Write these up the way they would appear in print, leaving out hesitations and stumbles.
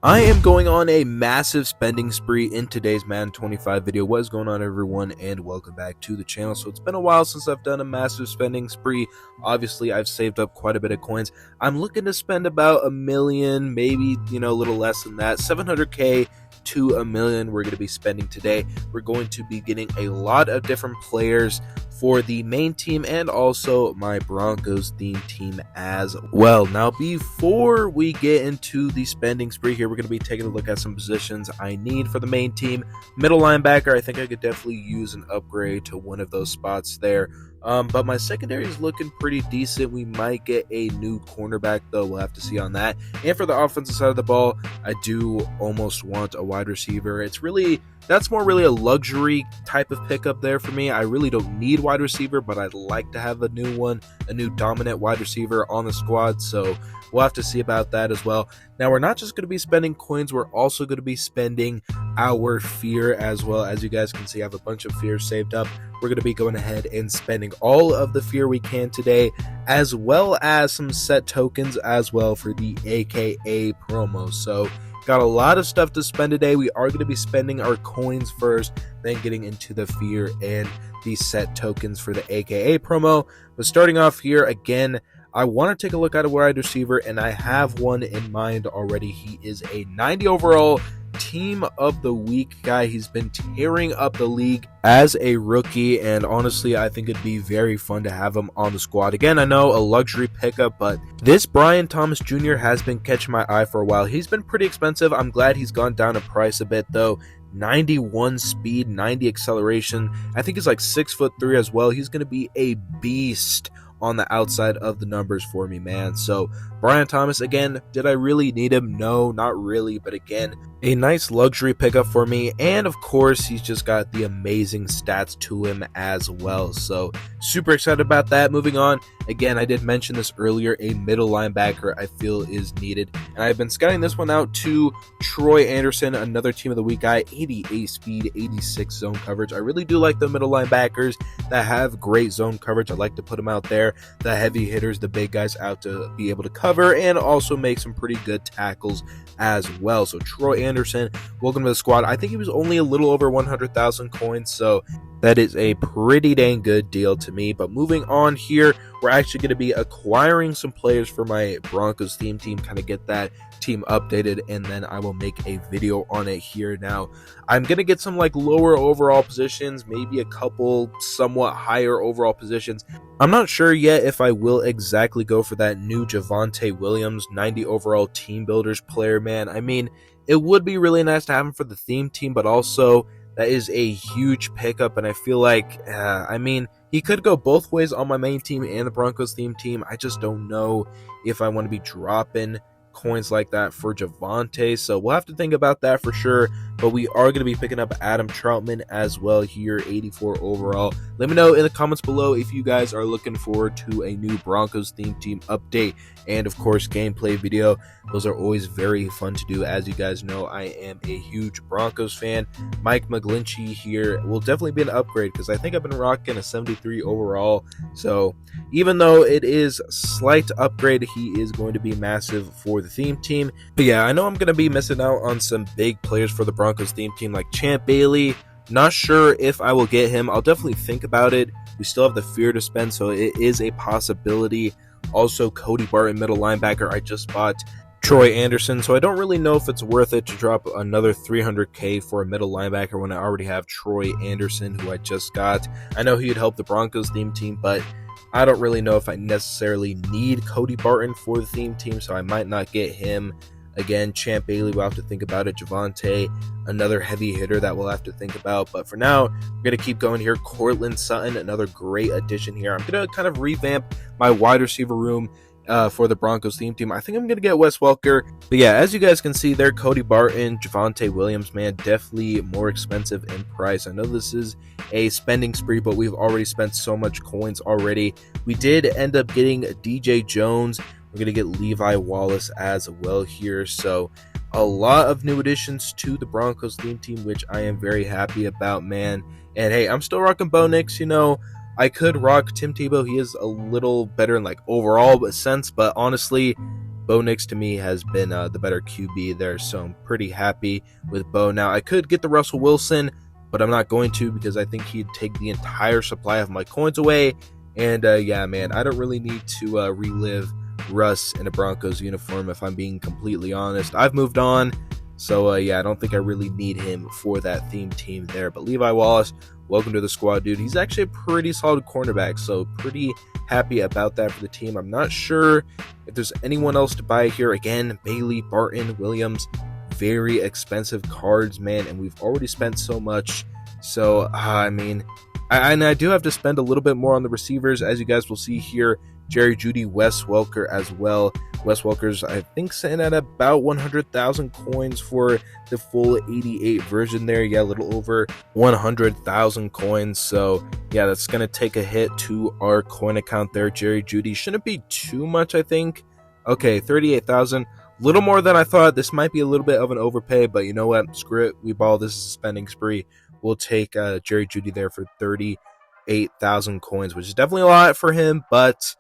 I am going on a massive spending spree in today's Madden 25 video. What is going on, everyone, and welcome back to the channel. So it's been a while since I've done a massive spending spree. Obviously, I've saved up quite a bit of coins. I'm looking to spend about $1 million, maybe, a little less than that, 700k to $1 million we're going to be spending today. We're going to be getting a lot of different players for the main team and also my Broncos theme team as well. Now, before we get into the spending spree here, we're going to be taking a look at some positions I need for the main team. Middle linebacker, I think I could definitely use an upgrade to one of those spots there. But my secondary is looking pretty decent. We might get a new cornerback, though. We'll have to see on that. And for the offensive side of the ball, I do almost want a wide receiver. That's more really a luxury type of pickup there for me. I really don't need wide receiver, but I'd like to have a new one, a new dominant wide receiver on the squad. So we'll have to see about that as well. Now, we're not just going to be spending coins. We're also going to be spending our fear as well. As you guys can see, I have a bunch of fear saved up. We're going to be going ahead and spending all of the fear we can today, as well as some set tokens as well for the AKA promo. So got a lot of stuff to spend today. We are going to be spending our coins first, then getting into the fear and the set tokens for the AKA promo. But starting off here, again, I want to take a look at a wide receiver, and I have one in mind already. He is a 90 overall team of the week guy. He's been tearing up the league as a rookie, and honestly, I think it'd be very fun to have him on the squad. Again, I know a luxury pickup, but this Brian Thomas Jr. has been catching my eye for a while. He's been pretty expensive. I'm glad he's gone down in price a bit, though. 91 speed, 90 acceleration. I think he's like 6'3" as well. He's going to be a beast on the outside of the numbers for me, man. So Brian Thomas, again, did I really need him? No, not really, but again, a nice luxury pickup for me. And of course, he's just got the amazing stats to him as well. So super excited about that. Moving on, again, I did mention this earlier, a middle linebacker I feel is needed, and I've been scouting this one out to Troy Anderson, another team of the week guy, 88 speed, 86 zone coverage. I really do like the middle linebackers that have great zone coverage. I like to put them out there, the heavy hitters, the big guys out to be able to cover and also make some pretty good tackles as well. So Troy Anderson, welcome to the squad. I think he was only a little over 100,000 coins, so that is a pretty dang good deal to me. But moving on here, we're actually going to be acquiring some players for my Broncos theme team, kind of get that team updated, and then I will make a video on it here. Now, I'm going to get some like lower overall positions, maybe a couple somewhat higher overall positions. I'm not sure yet if I will exactly go for that new Javonte Williams 90 overall team builders player, man. I mean, it would be really nice to have him for the theme team, but also that is a huge pickup, and I feel like, he could go both ways on my main team and the Broncos theme team. I just don't know if I want to be dropping coins like that for Javonte, so we'll have to think about that for sure. But we are going to be picking up Adam Troutman as well here, 84 overall. Let me know in the comments below if you guys are looking forward to a new Broncos theme team update and of course gameplay video. Those are always very fun to do. As you guys know, I am a huge Broncos fan. Mike McGlinchey here will definitely be an upgrade because I think I've been rocking a 73 overall, so even though it is a slight upgrade, he is going to be massive for the theme team. But yeah, I know I'm going to be missing out on some big players for the Broncos theme team like Champ Bailey. Not sure if I will get him. I'll definitely think about it. We still have the fear to spend, so it is a possibility. Also, Cody Barton, middle linebacker. I just bought Troy Anderson, so I don't really know if it's worth it to drop another 300k for a middle linebacker when I already have Troy Anderson, who I just got. I know he'd help the Broncos theme team, but I don't really know if I necessarily need Cody Barton for the theme team, so I might not get him. Again, Champ Bailey, we'll have to think about it. Javonte, another heavy hitter that we'll have to think about. But for now, we're going to keep going here. Cortland Sutton, another great addition here. I'm going to kind of revamp my wide receiver room for the Broncos theme team. I think I'm going to get Wes Welker. But yeah, as you guys can see there, Cody Barton, Javonte Williams, man, definitely more expensive in price. I know this is a spending spree, but we've already spent so much coins already. We did end up getting DJ Jones. We're going to get Levi Wallace as well here. So a lot of new additions to the Broncos theme team, which I am very happy about, man. And hey, I'm still rocking Bo Nix. I could rock Tim Tebow. He is a little better in like overall sense, but honestly, Bo Nix to me has been the better QB there, so I'm pretty happy with Bo. Now, I could get the Russell Wilson, but I'm not going to because I think he'd take the entire supply of my coins away. And yeah, man, I don't really need to relive Russ in a Broncos uniform if I'm being completely honest. I've moved on. So, yeah, I don't think I really need him for that theme team there. But Levi Wallace, welcome to the squad, dude. He's actually a pretty solid cornerback, so pretty happy about that for the team. I'm not sure if there's anyone else to buy here. Again, Bailey, Barton, Williams, very expensive cards, man, and we've already spent so much. So, I mean, I do have to spend a little bit more on the receivers, as you guys will see here. Jerry Jeudy, Wes Welker as well. Wes Welker's, I think, sitting at about 100,000 coins for the full 88 version there. Yeah, a little over 100,000 coins. So, yeah, that's going to take a hit to our coin account there. Jerry Jeudy shouldn't be too much, I think. Okay, 38,000. Little more than I thought. This might be a little bit of an overpay, but you know what? Screw it. We ball. This is a spending spree. We'll take Jerry Jeudy there for 38,000 coins, which is definitely a lot for him, but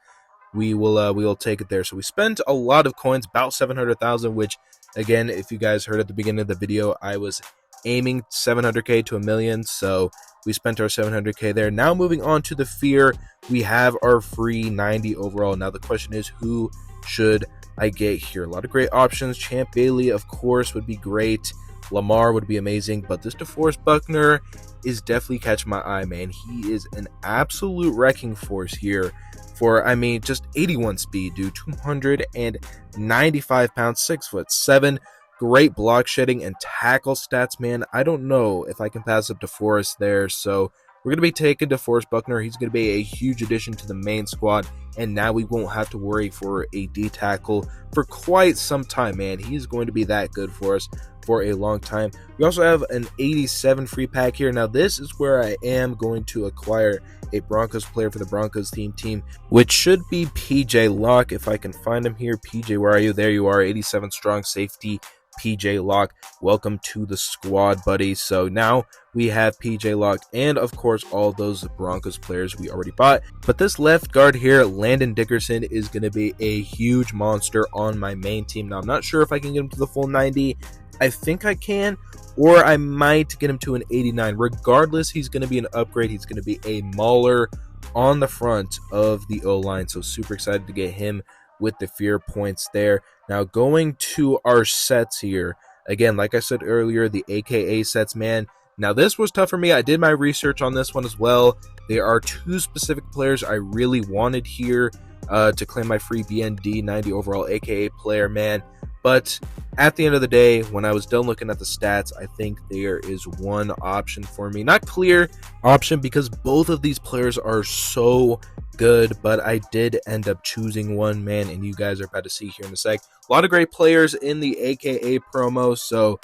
we will take it there. So we spent a lot of coins, about 700,000, which, again, if you guys heard at the beginning of the video, I was aiming 700k to a million, so we spent our 700k there. Now moving on to the fear, we have our free 90 overall. Now the question is, who should I get here? A lot of great options. Champ Bailey, of course, would be great. Lamar would be amazing, but this DeForest Buckner is definitely catching my eye, man. He is an absolute wrecking force here for, I mean, just 81 speed, dude, 295 pounds, 6'7", great block shedding and tackle stats, man. I don't know if I can pass up DeForest there, so we're going to be taking DeForest Buckner. He's going to be a huge addition to the main squad, and now we won't have to worry for a D tackle for quite some time, man. He's going to be that good for us for a long time. We also have an 87 free pack here. Now, this is where I am going to acquire a Broncos player for the Broncos team, which should be PJ Locke, if I can find him here. PJ, where are you? There you are, 87 strong safety. PJ Locke, welcome to the squad, buddy. So now we have PJ Locke and, of course, all those Broncos players we already bought. But this left guard here, Landon Dickerson, is going to be a huge monster on my main team. Now, I'm not sure if I can get him to the full 90. I think I can, or I might get him to an 89. Regardless, he's going to be an upgrade. He's going to be a mauler on the front of the O-line. So super excited to get him with the fear points there. Now going to our sets here. Again, like I said earlier, the AKA sets, man. Now this was tough for me. I did my research on this one as well. There are two specific players I really wanted here to claim my free BND 90 overall AKA player, man. But at the end of the day, when I was done looking at the stats, I think there is one option for me. Not clear option because both of these players are so good, but I did end up choosing one, man, and you guys are about to see here in a sec. A lot of great players in the AKA promo, so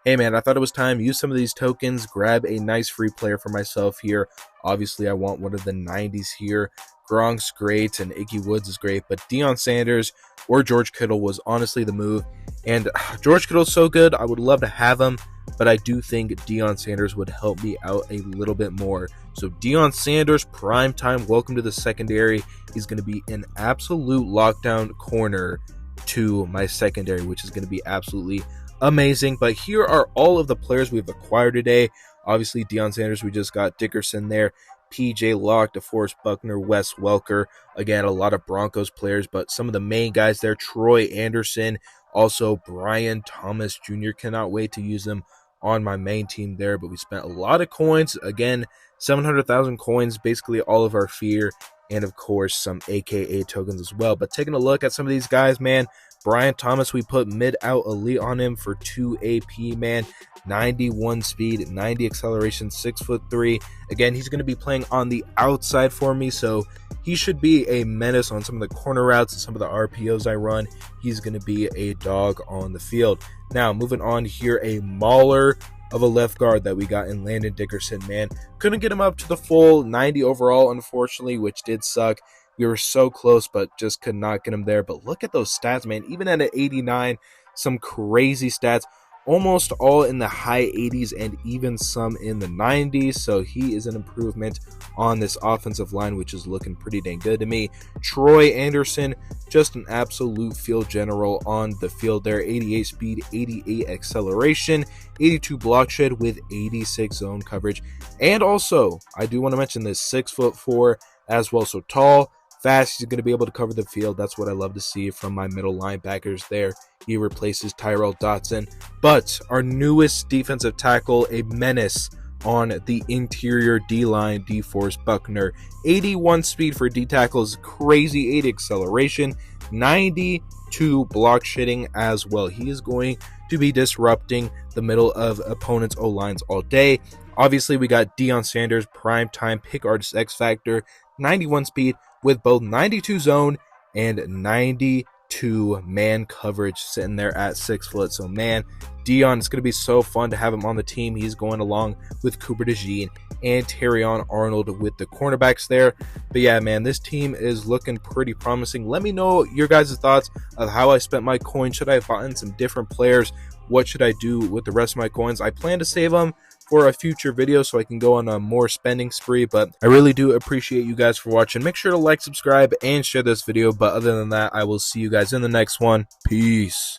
hey, man, I thought it was time. Use some of these tokens, grab a nice free player for myself here. Obviously, I want one of the 90s here. Gronk's great, and Ickey Woods is great, but Deion Sanders or George Kittle was honestly the move. And George Kittle's so good, I would love to have him, but I do think Deion Sanders would help me out a little bit more. So Deion Sanders, prime time, welcome to the secondary. He's going to be an absolute lockdown corner to my secondary, which is going to be absolutely amazing. But here are all of the players we've acquired today. Obviously, Deion Sanders, we just got Dickerson there. PJ Locke, DeForest Buckner, Wes Welker. Again, a lot of Broncos players, but some of the main guys there, Troy Anderson, also Brian Thomas Jr. Cannot wait to use them on my main team there, but we spent a lot of coins. Again, 700,000 coins, basically all of our fear, and of course some AKA tokens as well. But taking a look at some of these guys, man, Brian Thomas, we put mid-out elite on him for 2 AP, man. 91 speed, 90 acceleration, 6'3". Again, he's going to be playing on the outside for me, so he should be a menace on some of the corner routes and some of the RPOs I run. He's going to be a dog on the field. Now, moving on here, a mauler of a left guard that we got in Landon Dickerson, man. Couldn't get him up to the full 90 overall, unfortunately, which did suck. We were so close, but just could not get him there. But look at those stats, man. Even at an 89, some crazy stats. almost all in the high 80s and even some in the 90s. So he is an improvement on this offensive line, which is looking pretty dang good to me. Troy Anderson, just an absolute field general on the field there. 88 speed, 88 acceleration, 82 block shed with 86 zone coverage. And also, I do want to mention this, 6'4" as well. So tall, fast, he's going to be able to cover the field. That's what I love to see from my middle linebackers there. He replaces Tyrell Dotson. But our newest defensive tackle, a menace on the interior D-line, DeForest Buckner. 81 speed for D-tackles, crazy 80 acceleration, 92 block shedding as well. He is going to be disrupting the middle of opponents' O-lines all day. Obviously, we got Deion Sanders, primetime pick artist X Factor, 91 speed with both 92 zone and 92 man coverage sitting there at 6 foot. So man, Deion, it's going to be so fun to have him on the team. He's going along with Cooper DeJean and Terrion Arnold with the cornerbacks there. But yeah, man, this team is looking pretty promising. Let me know your guys' thoughts of how I spent my coins. Should I have bought in some different players? What should I do with the rest of my coins? I plan to save them for a future video so I can go on a more spending spree, but I really do appreciate you guys for watching. Make sure to like, subscribe, and share this video. But other than that, I will see you guys in the next one. Peace.